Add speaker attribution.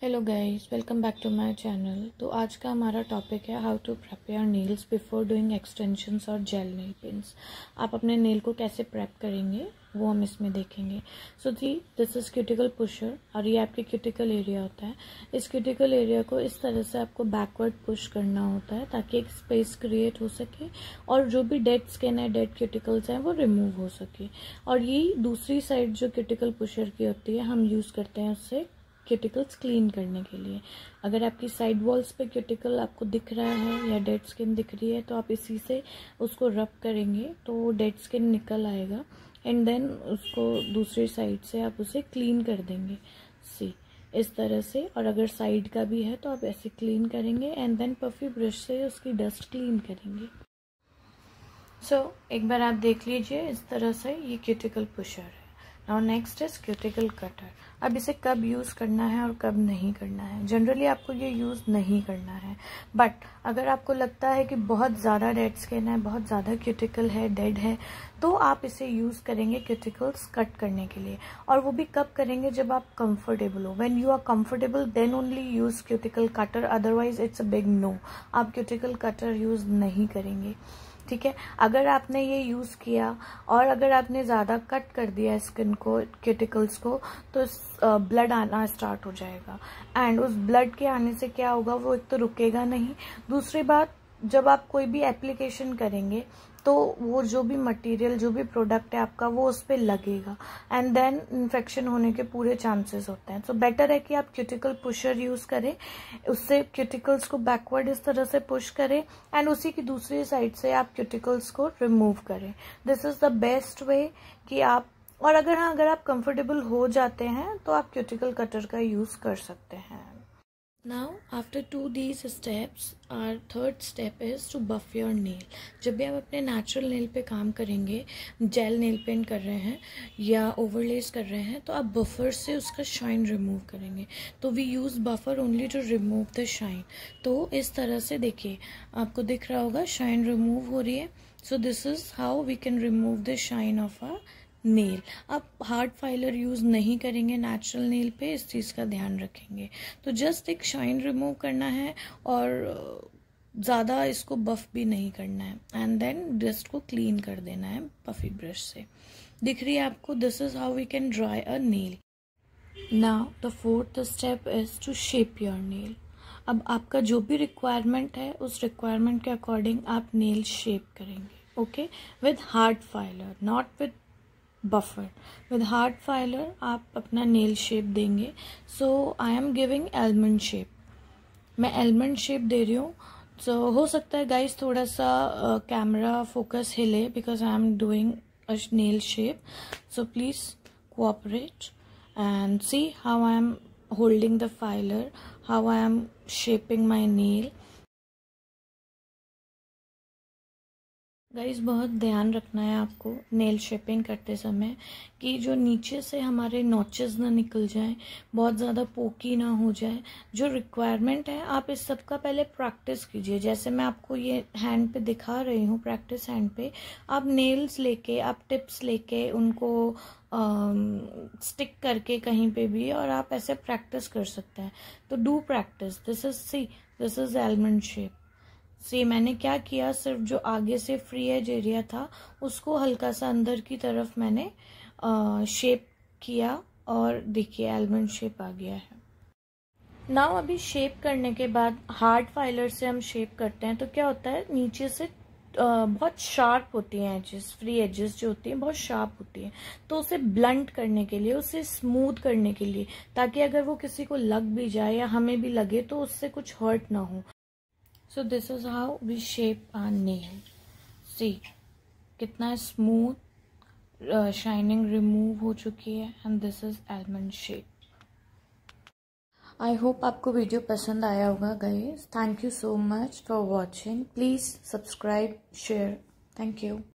Speaker 1: Hello guys, welcome back to my channel. तो आज का हमारा टॉपिक है how to prep your nails before doing extensions और जेल नेल पेंट्स। आप अपने नेल को कैसे प्रेप करेंगे वो हम इसमें देखेंगे। So this is cuticle pusher और ये आपके क्यूटिकल एरिया होता है। इस क्यूटिकल एरिया को इस तरह से आपको बैकवर्ड पुश करना होता है ताकि एक स्पेस क्रिएट हो सके और जो भी डेड स्किन है, डेड क्यूटिकल्स हैं, वो रिमूव हो सके। और ये दूसरी साइड जो क्यूटिकल पुशर की होती है हम यूज़ करते हैं उससे क्यूटिकल्स क्लीन करने के लिए। अगर आपकी साइड वॉल्स पे क्यूटिकल आपको दिख रहा है या डेड स्किन दिख रही है तो आप इसी से उसको रब करेंगे तो डेड स्किन निकल आएगा एंड देन उसको दूसरी साइड से आप उसे क्लीन कर देंगे इस तरह से। और अगर साइड का भी है तो आप ऐसे क्लीन करेंगे एंड देन पफी ब्रश से उसकी डस्ट क्लीन करेंगे। एक बार आप देख लीजिए इस तरह से ये क्यूटिकल पुशर है। Now next is cuticle cutter. अब इसे कब यूज़ करना है और कब नहीं करना है। जनरली आपको ये यूज़ नहीं करना है, बट अगर आपको लगता है कि बहुत ज़्यादा डेड स्किन है, बहुत ज़्यादा क्यूटिकल है, डेड है, तो आप इसे यूज़ करेंगे क्यूटिकल्स कट करने के लिए। और वो भी कब करेंगे, जब आप कंफर्टेबल हो। When you are comfortable then only use cuticle cutter, otherwise it's a big no. आप क्यूटिकल कटर यूज़ नहीं करेंगे, ठीक है। अगर आपने ये यूज़ किया और अगर आपने ज़्यादा कट कर दिया स्किन को, क्यूटिकल्स को, तो ब्लड आना स्टार्ट हो जाएगा एंड उस ब्लड के आने से क्या होगा, वो एक तो रुकेगा नहीं। दूसरी बात, जब आप कोई भी एप्लीकेशन करेंगे तो वो जो भी मटेरियल, जो भी प्रोडक्ट है आपका, वो उस पर लगेगा एंड देन इन्फेक्शन होने के पूरे चांसेस होते हैं। सो बेटर है कि आप क्यूटिकल पुशर यूज़ करें, उससे क्यूटिकल्स को बैकवर्ड इस तरह से पुश करें एंड उसी की दूसरी साइड से आप क्यूटिकल्स को रिमूव करें। This is the best way कि आप, और अगर आप कंफर्टेबल हो जाते हैं तो आप क्यूटिकल कटर का यूज़ कर सकते हैं। Now after these steps, our third step is to buff your nail. जब भी आप अपने नेचुरल नेल पे काम करेंगे, जेल नेल पेंट कर रहे हैं या ओवरलेस कर रहे हैं, तो आप बफर से उसका शाइन रिमूव करेंगे। तो we use buffer only to remove the shine. तो इस तरह से देखिए, आपको दिख रहा होगा शाइन रिमूव हो रही है। So this is how we can remove the shine off a nail. आप हार्ड फाइलर यूज़ नहीं करेंगे नेचुरल नेल पे, इस चीज़ का ध्यान रखेंगे। तो जस्ट एक शाइन रिमूव करना है और ज़्यादा इसको बफ भी नहीं करना है एंड देन डस्ट को क्लीन कर देना है पफी ब्रश से। दिख रही है आपको, this is how we can dry a nail. Now the fourth step is to shape your nail. अब आपका जो भी रिक्वायरमेंट है उस रिक्वायरमेंट के अकॉर्डिंग आप नेल शेप करेंगे, okay, with hard filer, not with buffer. With hard filer आप अपना नेल शेप देंगे। So I am giving almond shape, मैं एलमंड शेप दे रही हूँ। सो हो सकता है गाइस थोड़ा सा कैमरा फोकस हिले because I am doing a nail shape. So please cooperate and see how I am holding the filer, how I am shaping my nail. Guys बहुत ध्यान रखना है आपको नेल शेपिंग करते समय कि जो नीचे से हमारे नॉचेस ना निकल जाएं, बहुत ज़्यादा पोकी ना हो जाए। जो रिक्वायरमेंट है आप इस सब का पहले प्रैक्टिस कीजिए। जैसे मैं आपको ये हैंड पे दिखा रही हूँ, प्रैक्टिस हैंड पे आप नेल्स लेके, आप टिप्स लेके उनको स्टिक करके कहीं पे भी, और आप ऐसे प्रैक्टिस कर सकते हैं। तो do practice. This is almond shape. मैंने क्या किया, सिर्फ जो आगे से फ्री एज एरिया था उसको हल्का सा अंदर की तरफ मैंने शेप किया और देखिए आलमंड शेप आ गया है। नाउ अभी शेप करने के बाद हार्ड फाइलर से हम शेप करते हैं तो क्या होता है, नीचे से बहुत शार्प होती हैं एजेस, फ्री एजेस जो होती हैं बहुत शार्प होती हैं। तो उसे ब्लंट करने के लिए, उसे स्मूथ करने के लिए, ताकि अगर वो किसी को लग भी जाए या हमें भी लगे तो उससे कुछ हर्ट ना हो। So this is how we shape our nail. See कितना स्मूथ, शाइनिंग रिमूव हो चुकी है and this is almond shape. I hope आपको वीडियो पसंद आया होगा guys. Thank you so much for watching. Please subscribe, share. Thank you.